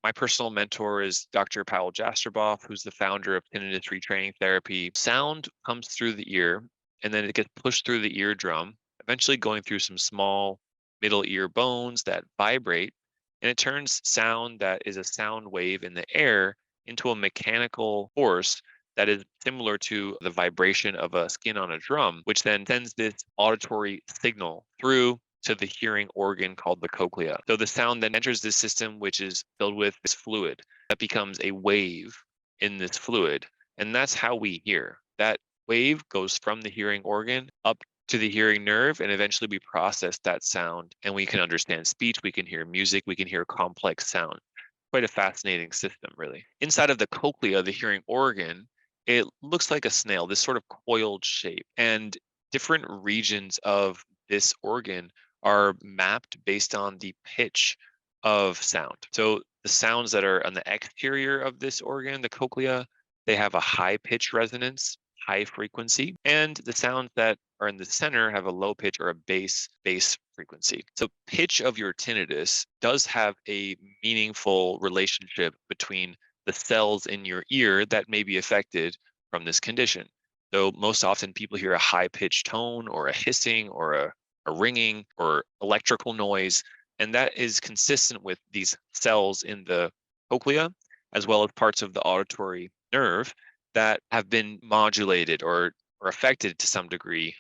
My personal mentor is Dr. Powell Jastreboff, who's the founder of tinnitus retraining therapy. Sound comes through the ear, and then it gets pushed through the eardrum, eventually going through some small middle ear bones that vibrate, and it turns sound that is a sound wave in the air into a mechanical force that is similar to the vibration of a skin on a drum, which then sends this auditory signal through to the hearing organ called the cochlea. So the sound then enters this system, which is filled with this fluid that becomes a wave in this fluid. And that's how we hear. That wave goes from the hearing organ up to the hearing nerve, and eventually we process that sound and we can understand speech, we can hear music, we can hear complex sound. Quite a fascinating system, really. Inside of the cochlea, the hearing organ, it looks like a snail, this sort of coiled shape. And different regions of this organ are mapped based on the pitch of sound. So the sounds that are on the exterior of this organ, the cochlea, they have a high pitch resonance, high frequency, and the sounds that are in the center have a low pitch or a bass frequency. So pitch of your tinnitus does have a meaningful relationship between the cells in your ear that may be affected from this condition. So most often people hear a high pitched tone or a hissing or a ringing or electrical noise, and that is consistent with these cells in the cochlea as well as parts of the auditory nerve that have been modulated or affected to some degree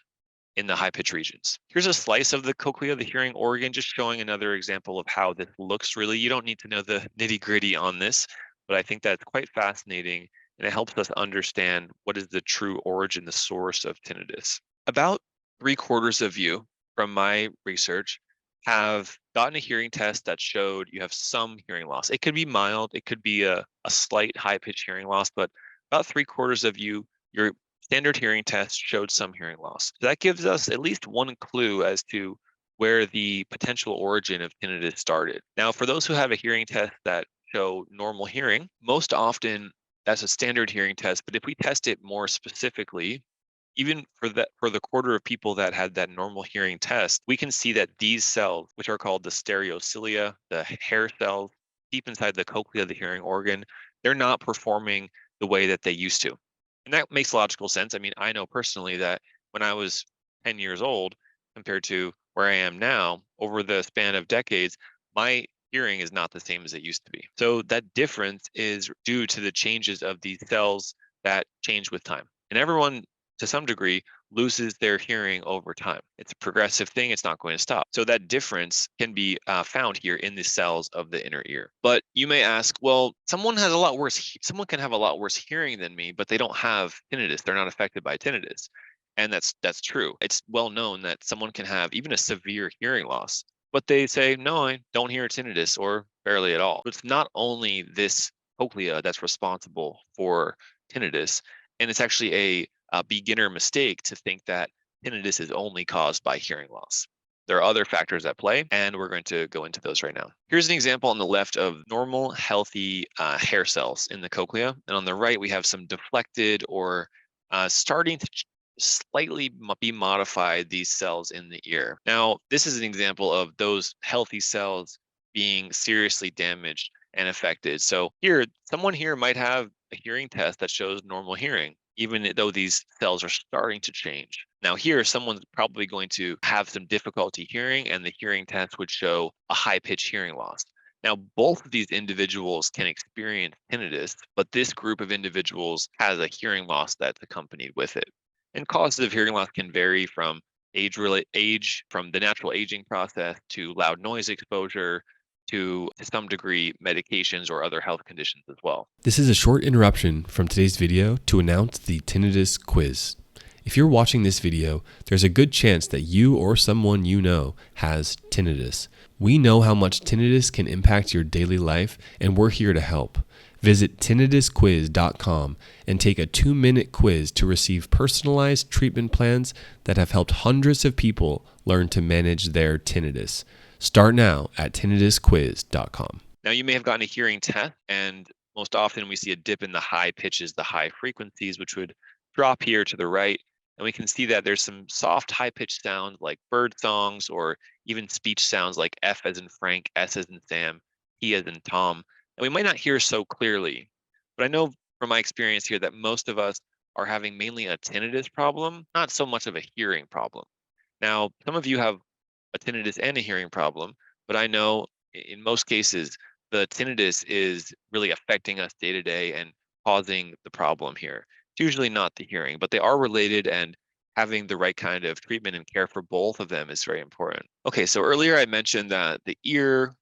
in the high pitch regions. Here's a slice of the cochlea, the hearing organ, just showing another example of how this looks really. You don't need to know the nitty gritty on this, but I think that's quite fascinating and it helps us understand what is the true origin, the source of tinnitus. About 3/4 of you from my research have gotten a hearing test that showed you have some hearing loss. It could be mild, it could be a slight high pitch hearing loss, but about 3/4 of you, your standard hearing test showed some hearing loss. So that gives us at least one clue as to where the potential origin of tinnitus started. Now, for those who have a hearing test that show normal hearing, most often that's a standard hearing test, but if we test it more specifically, even for the quarter of people that had that normal hearing test, we can see that these cells, which are called the stereocilia, the hair cells deep inside the cochlea of the hearing organ, they're not performing the way that they used to. And that makes logical sense. I mean, I know personally that when I was 10 years old compared to where I am now, over the span of decades, my hearing is not the same as it used to be. So that difference is due to the changes of these cells that change with time. And everyone, to some degree, loses their hearing over time. It's a progressive thing. It's not going to stop. So that difference can be found here in the cells of the inner ear. But you may ask, well, someone can have a lot worse hearing than me, but they don't have tinnitus. They're not affected by tinnitus. And that's true. It's well known that someone can have even a severe hearing loss, but they say, no, I don't hear tinnitus or barely at all. It's not only this cochlea that's responsible for tinnitus, and it's actually a beginner mistake to think that tinnitus is only caused by hearing loss. There are other factors at play, and we're going to go into those right now. Here's an example on the left of normal, healthy hair cells in the cochlea. And on the right, we have some deflected or starting to slightly be modified these cells in the ear. Now, this is an example of those healthy cells being seriously damaged and affected. So here, someone here might have a hearing test that shows normal hearing, even though these cells are starting to change. Now here, someone's probably going to have some difficulty hearing, and the hearing test would show a high-pitched hearing loss. Now, both of these individuals can experience tinnitus, but this group of individuals has a hearing loss that's accompanied with it. And causes of hearing loss can vary from age, from the natural aging process to loud noise exposure, to some degree medications or other health conditions as well. This is a short interruption from today's video to announce the tinnitus quiz. If you're watching this video, there's a good chance that you or someone you know has tinnitus. We know how much tinnitus can impact your daily life, and we're here to help. Visit tinnitusquiz.com and take a 2-minute quiz to receive personalized treatment plans that have helped hundreds of people learn to manage their tinnitus. Start now at tinnitusquiz.com. Now, you may have gotten a hearing test, and most often we see a dip in the high pitches, the high frequencies, which would drop here to the right. And we can see that there's some soft high-pitched sounds like bird songs or even speech sounds like F as in Frank, S as in Sam, T as in Tom, And we might not hear so clearly, but I know from my experience here that most of us are having mainly a tinnitus problem, not so much of a hearing problem. Now, some of you have a tinnitus and a hearing problem, but I know in most cases, the tinnitus is really affecting us day to day and causing the problem here. It's usually not the hearing, but they are related, and having the right kind of treatment and care for both of them is very important. Okay, so earlier I mentioned that the ear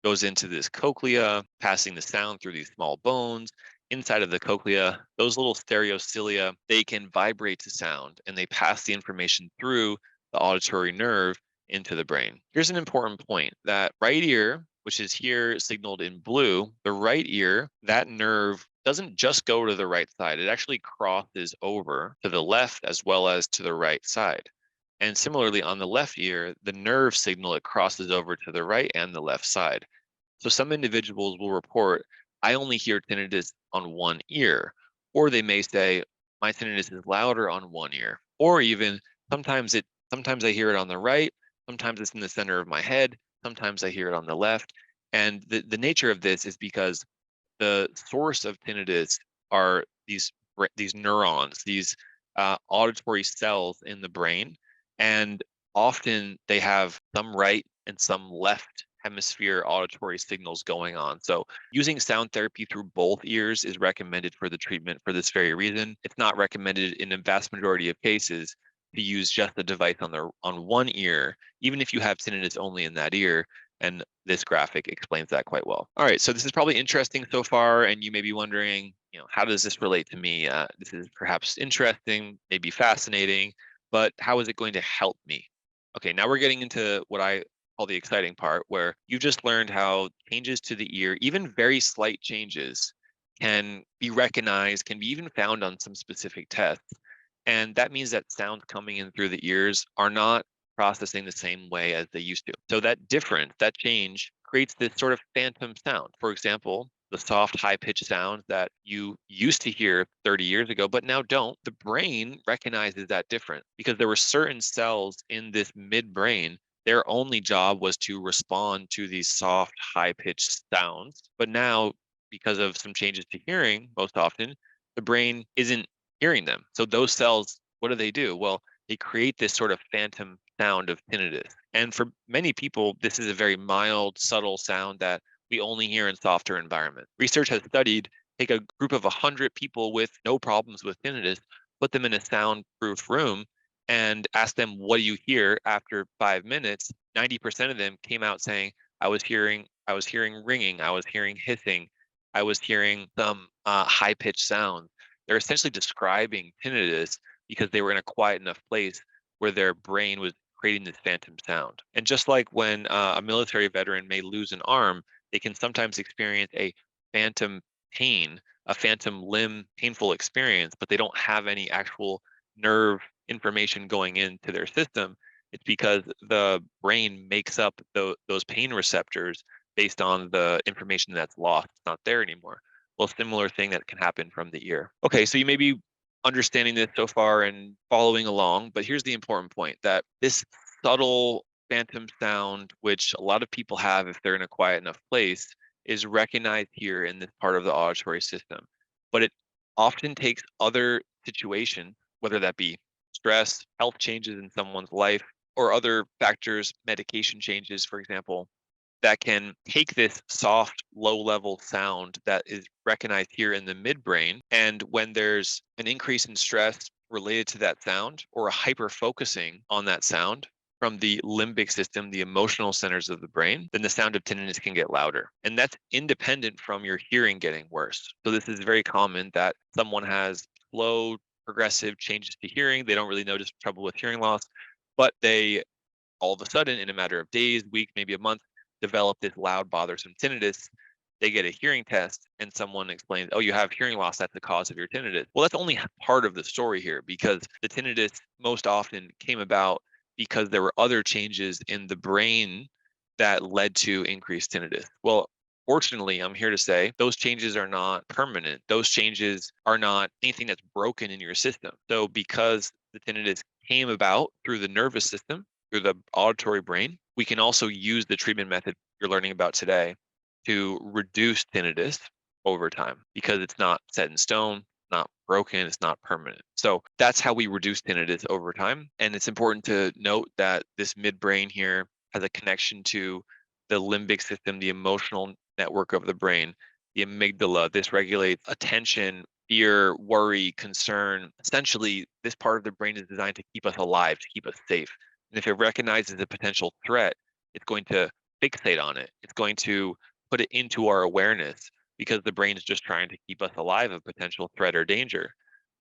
goes into this cochlea, passing the sound through these small bones. Inside of the cochlea, those little stereocilia, they can vibrate to sound and they pass the information through the auditory nerve into the brain. Here's an important point: that right ear, which is here signaled in blue, the right ear, that nerve doesn't just go to the right side. It actually crosses over to the left as well as to the right side. And similarly, on the left ear, the nerve signal, it crosses over to the right and the left side. So some individuals will report, I only hear tinnitus on one ear, or they may say, my tinnitus is louder on one ear, or even sometimes I hear it on the right, sometimes it's in the center of my head, sometimes I hear it on the left. And the nature of this is because the source of tinnitus are these neurons, these auditory cells in the brain, and often they have some right and some left hemisphere auditory signals going on. So using sound therapy through both ears is recommended for the treatment for this very reason. It's not recommended in a vast majority of cases to use just the device on one ear, even if you have tinnitus only in that ear. And this graphic explains that quite well. All right, so this is probably interesting so far, and you may be wondering, how does this relate to me? This is perhaps interesting, maybe fascinating, but how is it going to help me? Okay, now we're getting into what I call the exciting part, where you just learned how changes to the ear, even very slight changes, can be recognized, can be even found on some specific tests. And that means that sounds coming in through the ears are not processing the same way as they used to. So that difference, that change, creates this sort of phantom sound. For example, the soft, high pitched sounds that you used to hear 30 years ago, but now don't, the brain recognizes that difference because there were certain cells in this midbrain. Their only job was to respond to these soft, high pitched sounds. But now, because of some changes to hearing, most often, the brain isn't hearing them. So those cells, what do? Well, they create this sort of phantom sound of tinnitus. And for many people, this is a very mild, subtle sound that we only hear in softer environments. Research has studied, take a group of 100 people with no problems with tinnitus, put them in a soundproof room, and ask them, what do you hear after 5 minutes? 90% of them came out saying, I was hearing ringing, I was hearing hissing, I was hearing some high-pitched sounds. They're essentially describing tinnitus because they were in a quiet enough place where their brain was creating this phantom sound. And just like when a military veteran may lose an arm, they can sometimes experience a phantom pain, a phantom limb painful experience, but they don't have any actual nerve information going into their system. It's because the brain makes up those pain receptors based on the information that's lost. It's not there anymore. Well, similar thing that can happen from the ear. Okay, so you may be understanding this so far and following along, but here's the important point: that this subtle phantom sound, which a lot of people have if they're in a quiet enough place, is recognized here in this part of the auditory system. But it often takes other situations, whether that be stress, health changes in someone's life, or other factors, medication changes, for example, that can take this soft, low level sound that is recognized here in the midbrain. And when there's an increase in stress related to that sound, or a hyper focusing on that sound from the limbic system, the emotional centers of the brain, then the sound of tinnitus can get louder. And that's independent from your hearing getting worse. So this is very common that someone has slow, progressive changes to hearing. They don't really notice trouble with hearing loss, but they all of a sudden, in a matter of days, weeks, maybe a month, develop this loud, bothersome tinnitus. They get a hearing test and someone explains, oh, you have hearing loss. That's the cause of your tinnitus. Well, that's only part of the story here, because the tinnitus most often came about because there were other changes in the brain that led to increased tinnitus. Well, fortunately, I'm here to say those changes are not permanent. Those changes are not anything that's broken in your system. So because the tinnitus came about through the nervous system, through the auditory brain, we can also use the treatment method you're learning about today to reduce tinnitus over time because it's not set in stone, not broken, it's not permanent. So that's how we reduce tinnitus over time. And it's important to note that this midbrain here has a connection to the limbic system, the emotional network of the brain, the amygdala. This regulates attention, fear, worry, concern. Essentially, this part of the brain is designed to keep us alive, to keep us safe. And if it recognizes a potential threat, it's going to fixate on it. It's going to put it into our awareness because the brain is just trying to keep us alive of potential threat or danger.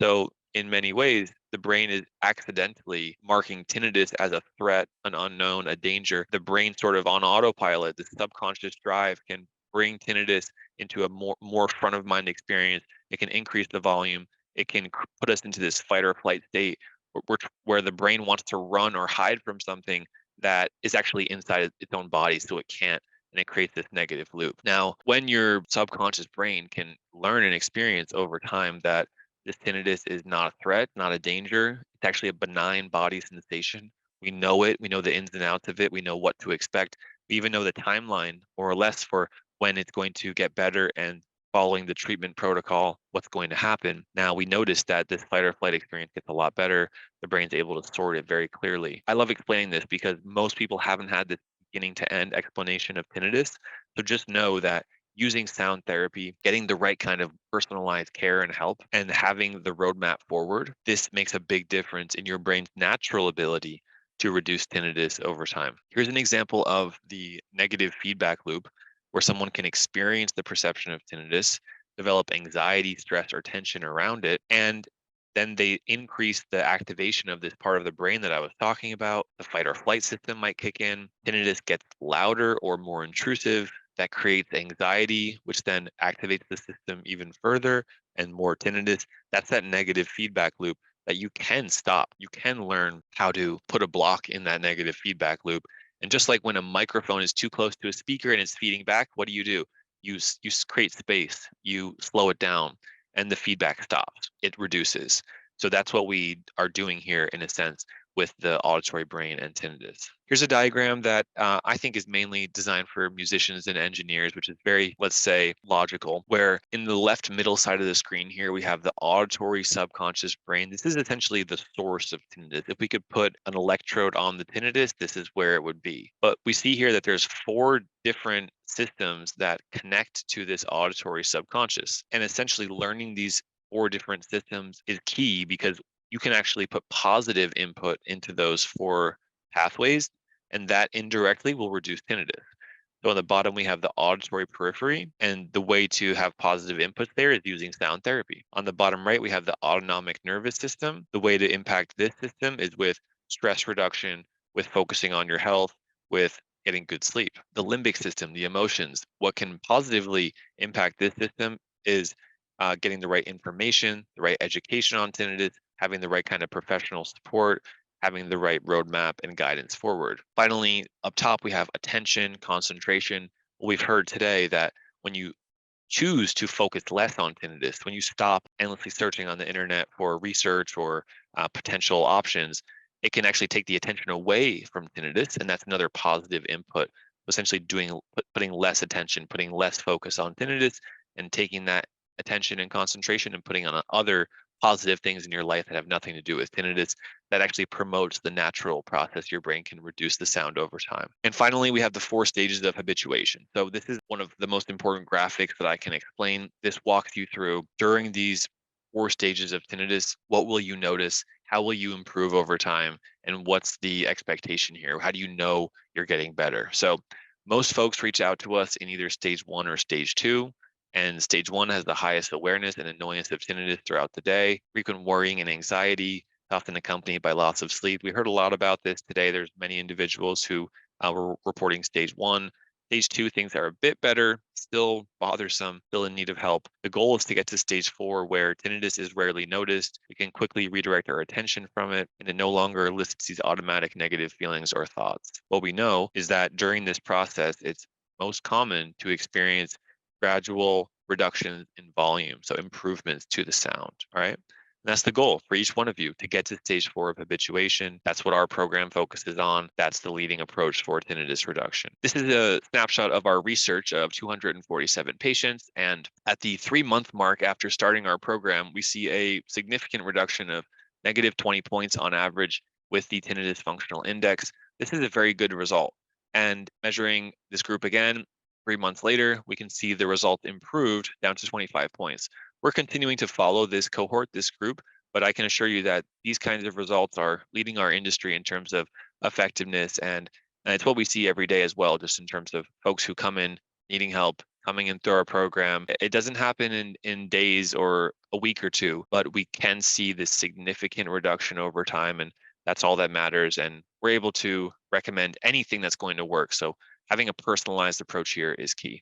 So, in many ways, the brain is accidentally marking tinnitus as a threat, an unknown, a danger. The brain sort of on autopilot, the subconscious drive can bring tinnitus into a more front of mind experience. It can increase the volume. It can put us into this fight or flight state where the brain wants to run or hide from something that is actually inside its own body, so it can't, and it creates this negative loop. Now, when your subconscious brain can learn and experience over time that this tinnitus is not a threat, not a danger, it's actually a benign body sensation. We know it, we know the ins and outs of it, we know what to expect. We even know the timeline, more or less, for when it's going to get better and following the treatment protocol, what's going to happen. Now we notice that this fight or flight experience gets a lot better. The brain's able to sort it very clearly. I love explaining this because most people haven't had this beginning to end explanation of tinnitus. So just know that using sound therapy, getting the right kind of personalized care and help, and having the roadmap forward, this makes a big difference in your brain's natural ability to reduce tinnitus over time. Here's an example of the negative feedback loop where someone can experience the perception of tinnitus, develop anxiety, stress, or tension around it, and then they increase the activation of this part of the brain that I was talking about. The fight or flight system might kick in. Tinnitus gets louder or more intrusive. That creates anxiety, which then activates the system even further and more tinnitus. That's that negative feedback loop that you can stop. You can learn how to put a block in that negative feedback loop. And just like when a microphone is too close to a speaker and it's feeding back, what do? You create space, you slow it down, and the feedback stops. It reduces. So that's what we are doing here in a sense with the auditory brain and tinnitus. Here's a diagram that I think is mainly designed for musicians and engineers, which is very, let's say, logical, where in the left middle side of the screen here, we have the auditory subconscious brain. This is essentially the source of tinnitus. If we could put an electrode on the tinnitus, this is where it would be. But we see here that there's 4 different systems that connect to this auditory subconscious. And essentially learning these 4 different systems is key because you can actually put positive input into those 4 pathways, and that indirectly will reduce tinnitus. So on the bottom, we have the auditory periphery, and the way to have positive inputs there is using sound therapy. On the bottom right, we have the autonomic nervous system. The way to impact this system is with stress reduction, with focusing on your health, with getting good sleep. The limbic system, the emotions, what can positively impact this system is getting the right information, the right education on tinnitus, having the right kind of professional support, having the right roadmap and guidance forward. Finally, up top, we have attention, concentration. We've heard today that when you choose to focus less on tinnitus, when you stop endlessly searching on the internet for research or potential options, it can actually take the attention away from tinnitus, and that's another positive input. Essentially, putting less attention, putting less focus on tinnitus, and taking that attention and concentration and putting on other positive things in your life that have nothing to do with tinnitus, that actually promotes the natural process your brain can reduce the sound over time. And finally, we have the 4 stages of habituation. So this is one of the most important graphics that I can explain. This walks you through during these 4 stages of tinnitus, what will you notice? How will you improve over time? And what's the expectation here? How do you know you're getting better? So most folks reach out to us in either stage 1 or stage 2. And stage 1 has the highest awareness and annoyance of tinnitus throughout the day. Frequent worrying and anxiety, often accompanied by loss of sleep. We heard a lot about this today. There's many individuals who were reporting stage 1. Stage 2, things are a bit better, still bothersome, still in need of help. The goal is to get to stage 4, where tinnitus is rarely noticed. We can quickly redirect our attention from it, and it no longer elicits these automatic negative feelings or thoughts. What we know is that during this process, it's most common to experience gradual reductions in volume, so improvements to the sound, all right? And that's the goal for each one of you to get to stage 4 of habituation. That's what our program focuses on. That's the leading approach for tinnitus reduction. This is a snapshot of our research of 247 patients. And at the 3-month mark after starting our program, we see a significant reduction of negative 20 points on average with the tinnitus functional index. This is a very good result. And measuring this group again, 3 months later, we can see the result improved down to 25 points. We're continuing to follow this cohort, this group, but I can assure you that these kinds of results are leading our industry in terms of effectiveness, and it's what we see every day as well, just in terms of folks who come in needing help, coming in through our program. It doesn't happen in days or a week or two, but we can see this significant reduction over time, and that's all that matters. And we're able to recommend anything that's going to work. So having a personalized approach here is key.